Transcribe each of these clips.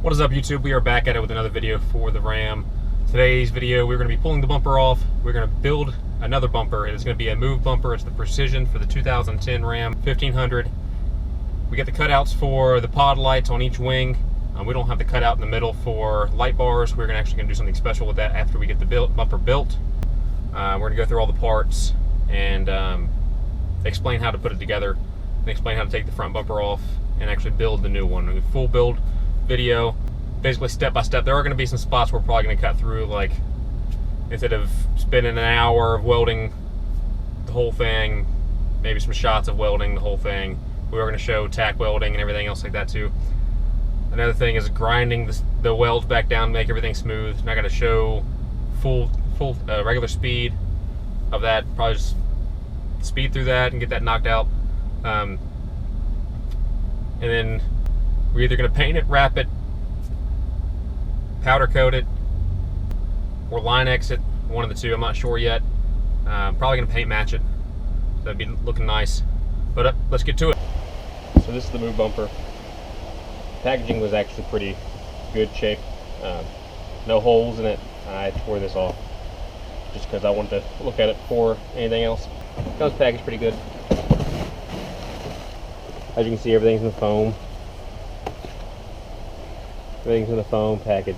What is up, YouTube? We are back at it with another video for the Ram. Today's video, we're going to be pulling the bumper off. We're going to build another bumper. It's going to be a move bumper. It's the Precision for the 2010 Ram 1500. We get the cutouts for the pod lights on each wing. We don't have the cutout in the middle for light bars. We're actually going to do something special with that after we get the bumper built. We're going to go through all the parts and explain how to put it together and explain how to take the front bumper off and actually build the new one. The full build video, basically step by step. There are going to be some spots we're probably going to cut through, like instead of spending an hour of welding the whole thing, maybe some shots of welding the whole thing. We are going to show tack welding and everything else like that too. Another thing is grinding the welds back down to make everything smooth. Not going to show full regular speed of that. Probably just speed through that and get that knocked out. And then we're either going to paint it, wrap it, powder coat it, or line exit. One of the two. I'm not sure yet. Probably going to paint match it. So that'd be looking nice. But let's get to it. So this is the move bumper. Packaging was actually pretty good shape. No holes in it. I tore this off just because I wanted to look at it before anything else. It was packaged pretty good. As you can see, everything's in the foam. Everything's in the foam package.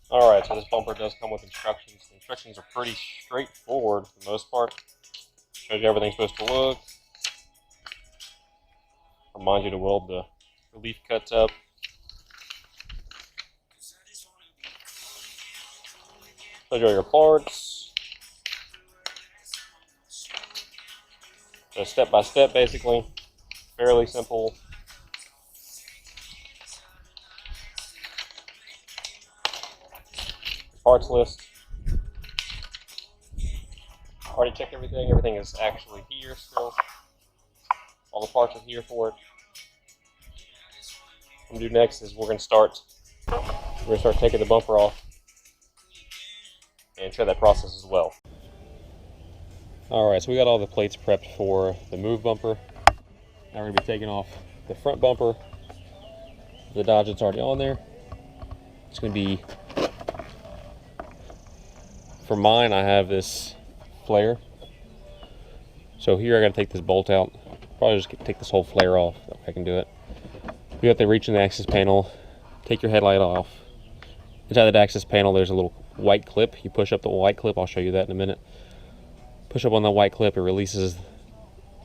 Alright, so this bumper does come with instructions. The instructions are pretty straightforward for the most part. Shows you how everything's supposed to look. Reminds you to weld the relief cuts up. Shows you all your parts. So step by step, basically. Fairly simple. Parts list. Already checked everything. Everything is actually here still. All the parts are here for it. What I'm gonna do next is we're gonna start taking the bumper off and show that process as well. Alright, so we got all the plates prepped for the move bumper. Now we're gonna be taking off the front bumper. The Dodge that's already on there. It's gonna be, for mine, I have this flare. So here I gotta take this bolt out. Probably just take this whole flare off. I can do it. You have to reach in the access panel, take your headlight off. Inside that access panel, there's a little white clip. You push up the white clip. I'll show you that in a minute. Push up on the white clip. It releases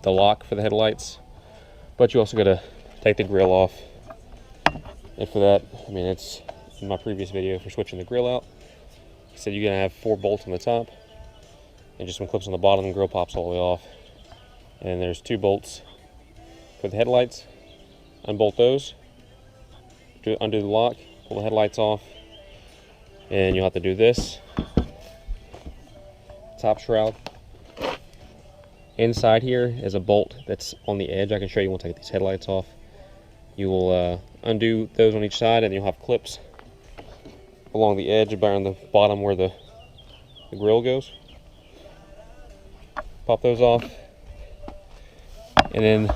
the lock for the headlights. But you also gotta take the grill off. And for that, I mean, it's in my previous video for switching the grill out. I said you're gonna have 4 bolts on the top and just some clips on the bottom. The grill pops all the way off. And there's 2 bolts for the headlights. Unbolt those, undo the lock, pull the headlights off, and you'll have to do this. Top shroud. Inside here is a bolt that's on the edge. I can show you once I get these headlights off. You will undo those on each side, and you'll have clips along the edge around the bottom where the grill goes. Pop those off, and then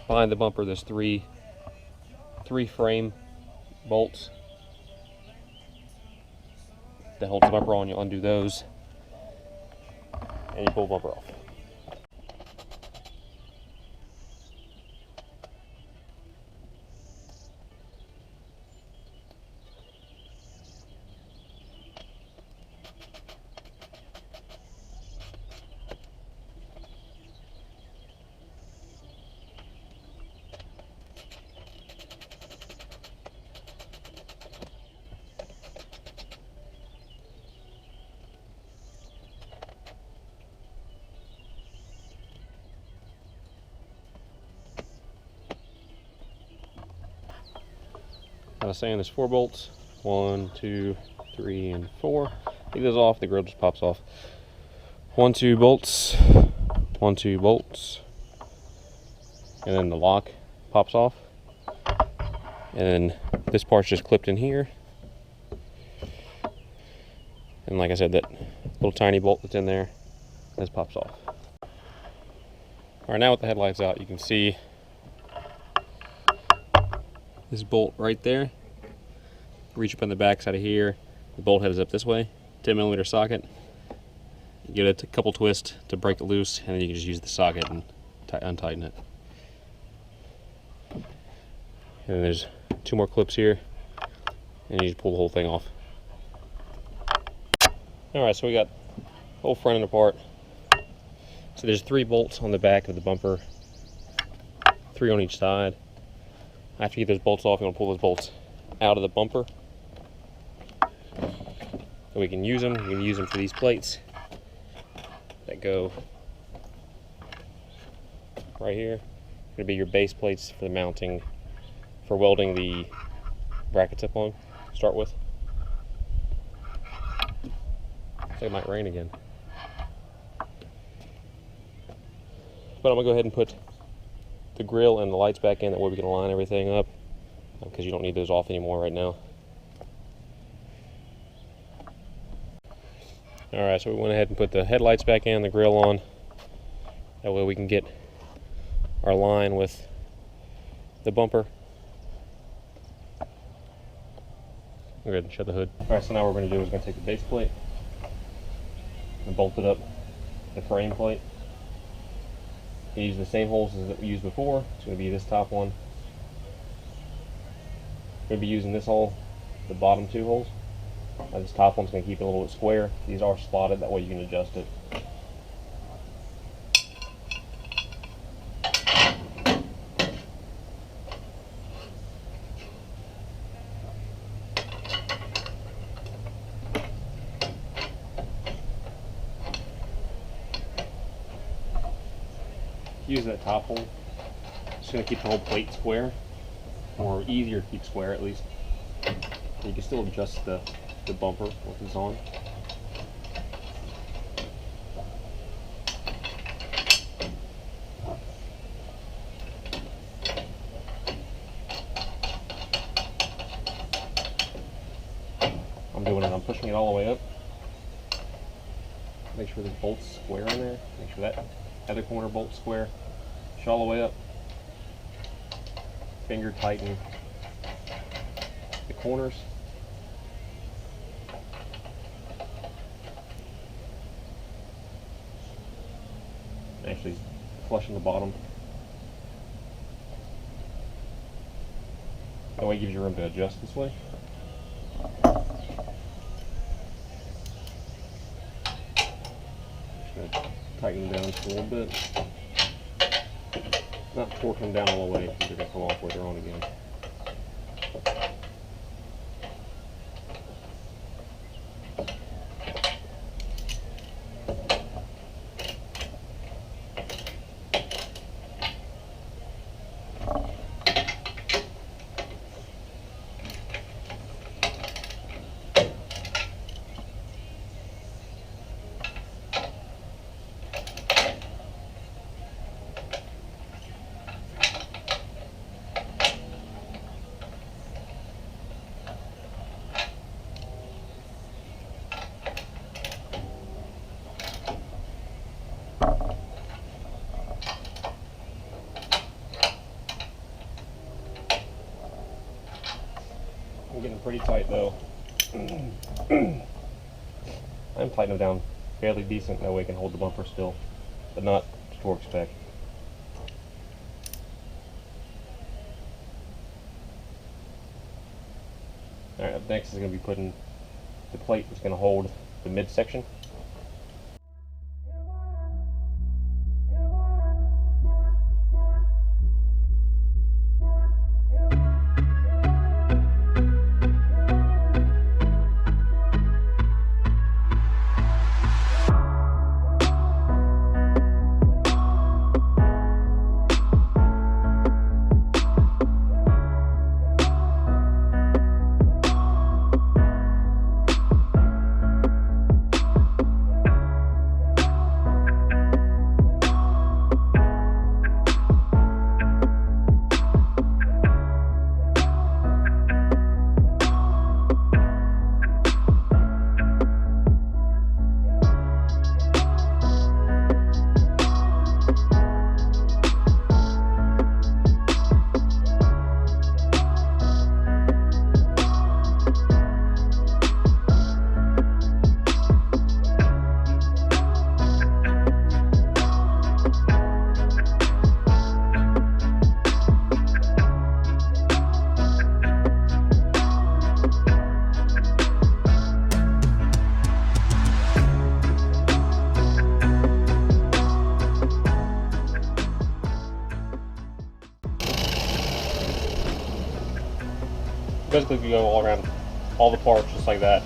behind the bumper there's three frame bolts that holds the bumper on. You'll undo those, and you pull the bumper off. I was saying there's 4 bolts. 1, 2, 3, and 4. Take those off, the grill just pops off. 1, 2 bolts. 1, 2 bolts. And then the lock pops off. And then this part's just clipped in here. And like I said, that little tiny bolt that's in there, this pops off. Alright, now with the headlights out, you can see this bolt right there. Reach up on the back side of here. The bolt head is up this way. 10mm socket. You give it a couple twists to break it loose, and then you can just use the socket and untighten it. And then there's 2 more clips here, and you just pull the whole thing off. Alright, so we got the whole front end apart. So there's 3 bolts on the back of the bumper, 3 on each side. After you get those bolts off, you want to pull those bolts out of the bumper. So we can use them. You can use them for these plates that go right here. It's going to be your base plates for the mounting, for welding the brackets up on to start with. Looks like it might rain again. But I'm going to go ahead and put the grill and the lights back in, that way we can line everything up, because you don't need those off anymore right now. Alright, so we went ahead and put the headlights back in, the grill on. That way we can get our line with the bumper. Go ahead and shut the hood. Alright, so now what we're going to do is we're going to take the base plate and bolt it up the frame plate. You use the same holes as that we used before. It's going to be this top one. We're going to be using this hole, the bottom 2 holes. This top one's going to keep it a little bit square. These are slotted, that way you can adjust it. Use that top hole. It's going to keep the whole plate square, or easier to keep square at least. You can still adjust the bumper once it's on. I'm pushing it all the way up. Make sure the bolt's square in there. Make sure that other corner bolt's square. Push all the way up. Finger tighten the corners. Actually flushing the bottom. That way it gives you room to adjust this way. Just gonna tighten them down just a little bit. Not torque them down all the way, because they're gonna come off later on again. I'm getting pretty tight though. I'm tightening them down fairly decent. That way it can hold the bumper still, but not to torque spec. Alright, up next is going to be putting the plate that's going to hold the midsection. Basically, we go all around all the parts just like that.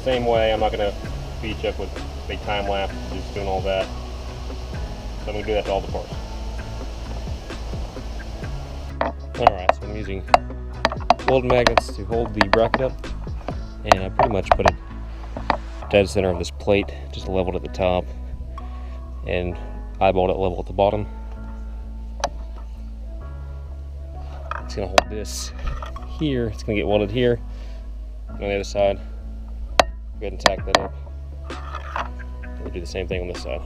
Same way, I'm not going to beat you up with a big time lapse, just doing all that. So I'm going to do that to all the parts. Alright, so I'm using welding magnets to hold the bracket up, and I pretty much put it dead center of this plate, just leveled at the top, and eyeballed it level at the bottom. It's going to hold this here, it's going to get welded here, and on the other side, go ahead and tack that up. We'll do the same thing on this side.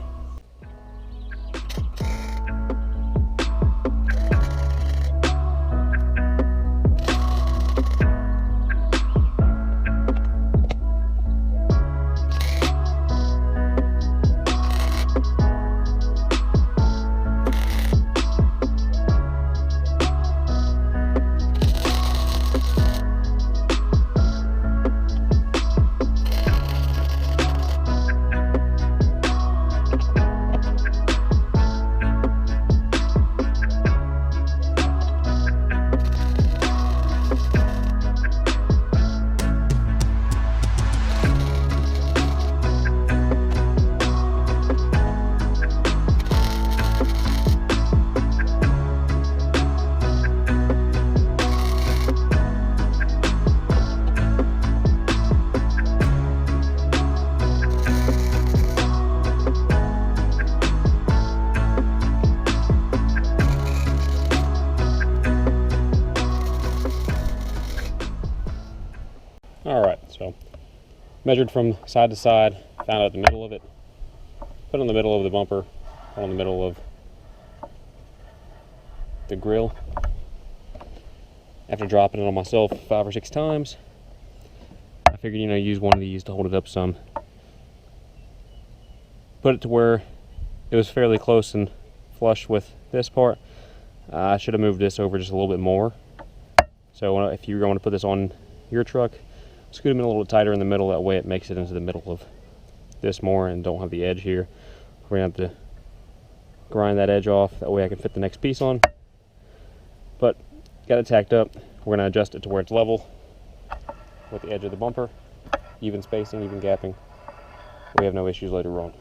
Alright, so measured from side to side, found out the middle of it, put it in the middle of the bumper, put it in the middle of the grill. After dropping it on myself 5 or 6 times, I figured, use one of these to hold it up some. Put it to where it was fairly close and flush with this part. I should have moved this over just a little bit more. So if you're going to put this on your truck, scoot them in a little tighter in the middle, that way it makes it into the middle of this more and don't have the edge here. We're going to have to grind that edge off, that way I can fit the next piece on. But got it tacked up. We're going to adjust it to where it's level with the edge of the bumper, even spacing, even gapping. We have no issues later on.